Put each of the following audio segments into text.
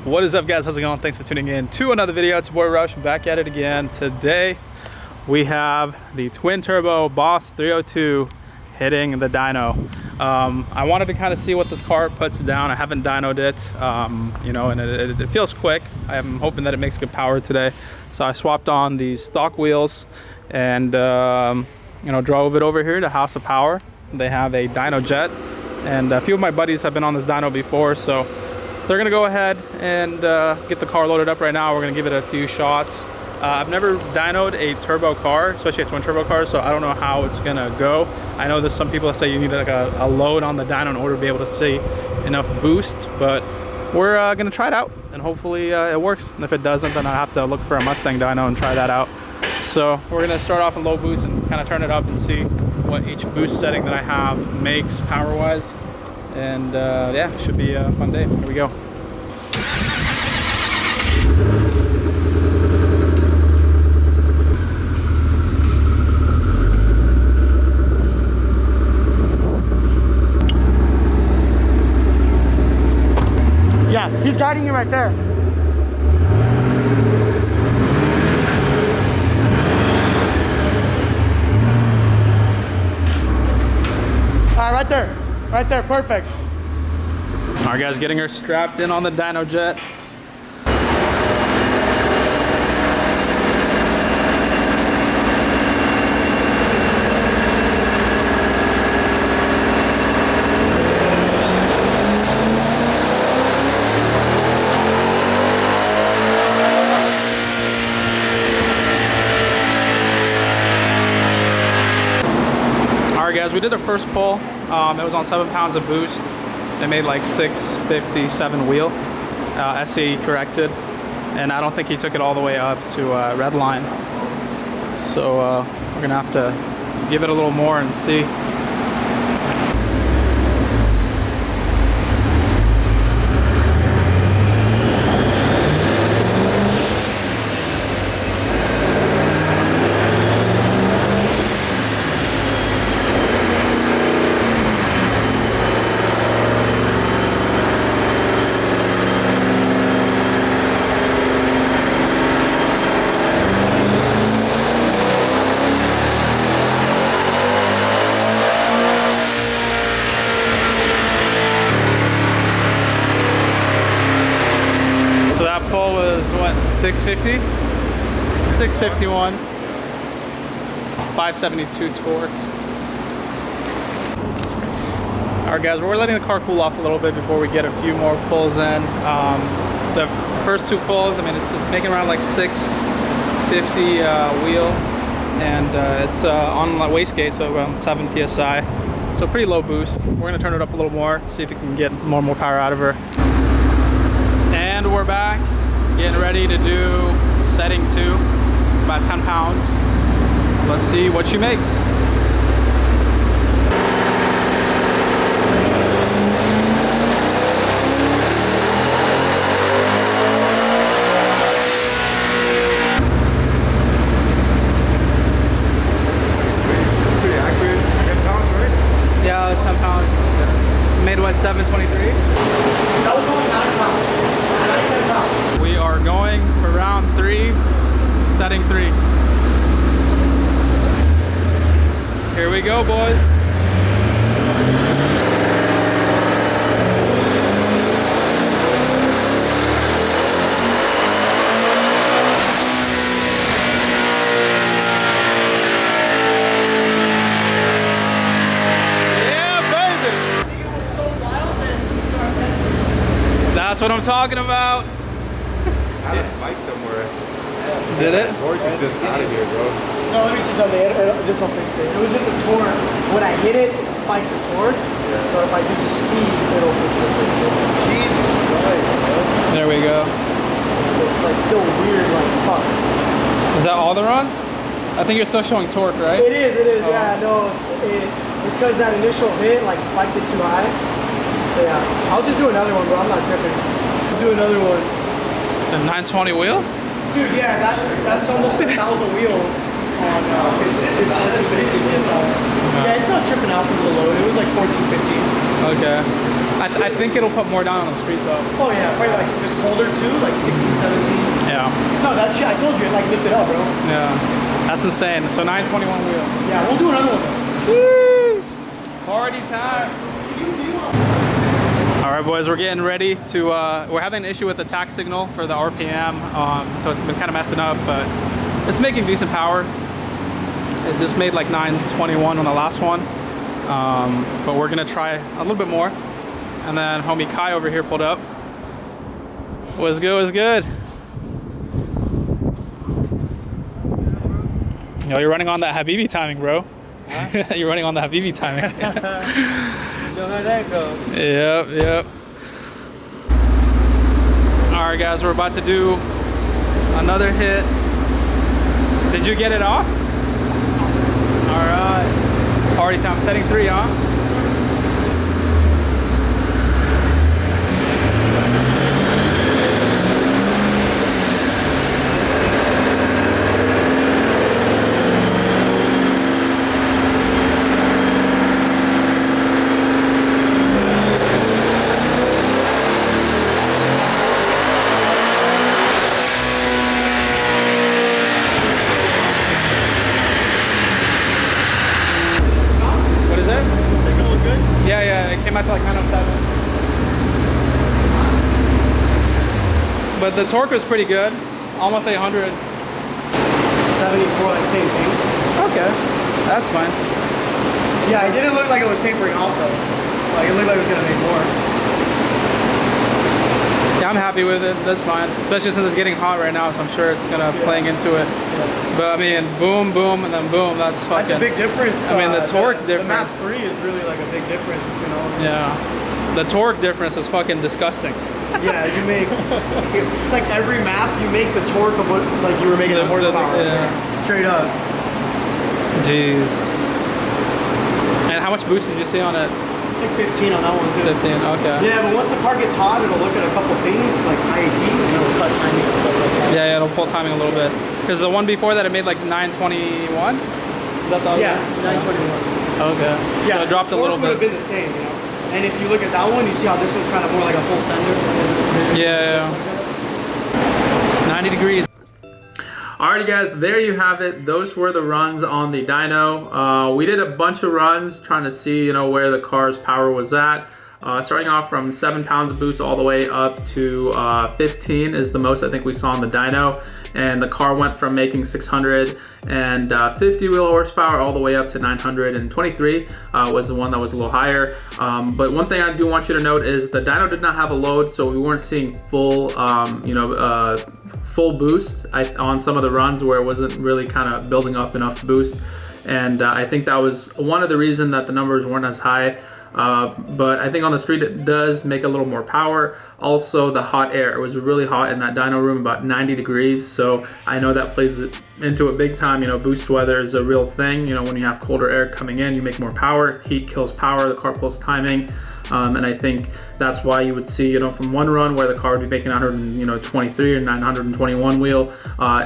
What is up, guys? How's it going? Thanks for tuning in to another video. It's your boy Rush, back at it again. Today we have the twin turbo Boss 302 hitting the dyno. I wanted to kind of see what this car puts down. I haven't dynoed it, you know, and it feels quick. I'm hoping that it makes good power today. So I swapped on the stock wheels and you know, drove it over here to House of Power. They have a dyno jet, and a few of my buddies have been on this dyno before, so they're gonna go ahead and get the car loaded up right now. We're gonna give it a few shots. I've never dynoed a turbo car, especially a twin turbo car, so I don't know how it's gonna go. I know there's some people that say you need like a load on the dyno in order to be able to see enough boost, but we're gonna try it out and hopefully it works. And if it doesn't, then I'll have to look for a Mustang dyno and try that out. So we're gonna start off in low boost and kind of turn it up and see what each boost setting that I have makes power-wise. And yeah, it should be a fun day. Here we go. Yeah, he's guiding you right there. All right, right there, perfect. All right, guys, getting her strapped in on the dyno jet. Guys, we did the first pull. It was on 7 pounds of boost. It made like 657 wheel, SE corrected, and I don't think he took it all the way up to red line. So we're gonna have to give it a little more and see. Was what, 650? 651. 572 torque. Alright, guys, we're letting the car cool off a little bit before we get a few more pulls in. The first 2 pulls, I mean, it's making around like 650 wheel, and it's on the wastegate, so around 7 psi. So pretty low boost. We're gonna turn it up a little more, see if we can get more and more power out of her. And we're back. Getting ready to do setting 2, about 10 pounds. Let's see what she makes. Pretty accurate. 10 pounds, right? Yeah, it's 10 pounds. Made what, 723? That was only 9 pounds. 10 pounds. We are going for round 3, setting 3. Here we go, boys. Yeah, baby. That's what I'm talking about. I had a spike somewhere. Did it? Torque is just out of here, bro. No, let me see something. This will fix it. It was just a torque. When I hit it, it spiked the torque. Yeah. So if I do speed, it'll for sure fix it. Jesus Christ, bro. There we go. It's like still weird, like fuck. Is that all the runs? I think you're still showing torque, right? It is, Oh. yeah, no. It's because that initial hit like spiked it too high. So yeah, I'll just do another one, bro. I'm not tripping. I'll do another one. The 920 wheel? Dude, yeah, that's almost 1,000 wheel on 1450 PSI. Yeah, it's not tripping out because of the load. It was like 1450. Okay. I think it'll put more down on the street though. Oh yeah, probably like just colder too, like 16, 17. Yeah. No, that shit, I told you, it like lifted up, bro. Yeah. That's insane. So 921 wheel. Yeah, we'll do another one though. Woo! Party time. All right, boys, we're getting ready to, we're having an issue with the tack signal for the RPM. So it's been kind of messing up, but it's making decent power. It just made like 921 on the last one. But we're gonna try a little bit more. And then homie Kai over here pulled up. What's good, what's good? Yo, you're running on that Habibi timing, bro. Huh? You're running on the Habibi timing. You know how that goes. Yep, yep. All right, guys, we're about to do another hit. Did you get it off? All right. Party time, setting 3, huh? Came out to like 907. But the torque was pretty good. Almost 800. 74, like same thing. Okay, that's fine. Yeah, it didn't look like it was tapering off though. Like it looked like it was gonna make more. Yeah, I'm happy with it. That's fine. Especially since it's getting hot right now, so I'm sure it's gonna playing into it. Yeah. But I mean, boom, boom, and then boom. That's fucking. That's a big difference. I mean, the torque difference. The map 3 is really like a big difference between all of them. Yeah, the torque difference is fucking disgusting. Yeah, you make. It's like every map you make the torque of what like you were making the horsepower. Yeah. Straight up. Jeez. And how much boost did you see on it? Like 15 on that one too. 15, okay. Yeah, but once the car gets hot, it'll look at a couple things like IAT and it'll cut timing and stuff like that. Yeah, it'll pull timing a little bit. Because the one before that, it made like 921. Yeah, 921. Okay. Yeah, so it dropped a little bit. Would have been the same, you know. And if you look at that one, you see how this one's kind of more like a full sender. Yeah. 90 degrees. Alrighty guys, there you have it. Those were the runs on the dyno. We did a bunch of runs trying to see, you know, where the car's power was at. Starting off from 7 pounds of boost all the way up to 15 is the most I think we saw on the dyno. And the car went from making 650 wheel horsepower all the way up to 923 was the one that was a little higher. But one thing I do want you to note is the dyno did not have a load, so we weren't seeing full, full boost on some of the runs where it wasn't really kind of building up enough boost. And I think that was one of the reasons that the numbers weren't as high. But I think on the street it does make a little more power. Also the hot air, it was really hot in that dyno room, about 90 degrees. So I know that plays into it big time. You know, boost weather is a real thing. You know, when you have colder air coming in, you make more power. Heat kills power, the car pulls timing. And I think that's why you would see, you know, from one run where the car would be making 923 or 921 wheel,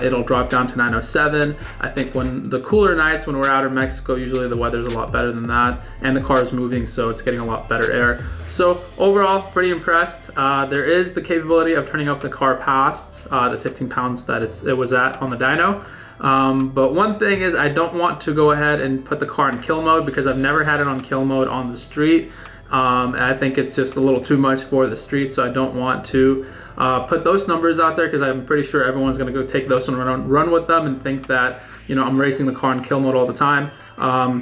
it'll drop down to 907. I think when the cooler nights, when we're out in Mexico, usually the weather's a lot better than that, and the car is moving, so it's getting a lot better air. So overall, pretty impressed. There is the capability of turning up the car past the 15 pounds that it was at on the dyno. But one thing is I don't want to go ahead and put the car in kill mode because I've never had it on kill mode on the street. And I think it's just a little too much for the street, so I don't want to put those numbers out there because I'm pretty sure everyone's going to go take those and run with them and think that, you know, I'm racing the car in kill mode all the time.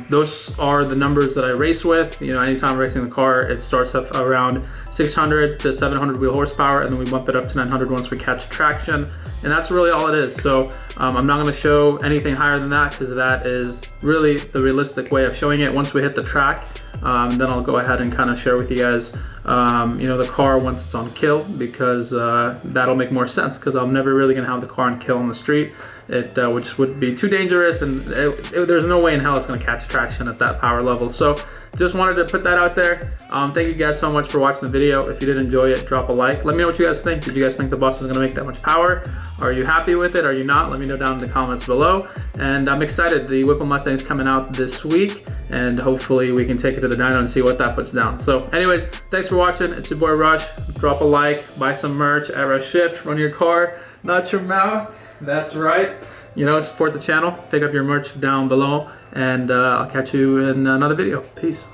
Those are the numbers that I race with. You know, anytime I'm racing the car, it starts up around 600 to 700 wheel horsepower, and then we bump it up to 900 once we catch traction, and that's really all it is. So I'm not going to show anything higher than that because that is really the realistic way of showing it. Once we hit the track, then I'll go ahead and kind of share with you guys, you know, the car once it's on kill, because that'll make more sense because I'm never really going to have the car on kill on the street. Which would be too dangerous, and there's no way in hell it's going to catch traction at that power level. So just wanted to put that out there. Thank you guys so much for watching the video. If you did enjoy it, drop a like. Let me know what you guys think. Did you guys think the bus was going to make that much power? Are you happy with it? Are you not? Let me know down in the comments below. And I'm excited. The Whipple Mustang is coming out this week, and hopefully we can take it to to the dyno and see what that puts down. So anyways, thanks for watching. It's your boy Rush. Drop a like, buy some merch at Rush Shift. Run your car, not your mouth. That's right. You know, support the channel. Pick up your merch down below, and I'll catch you in another video. Peace.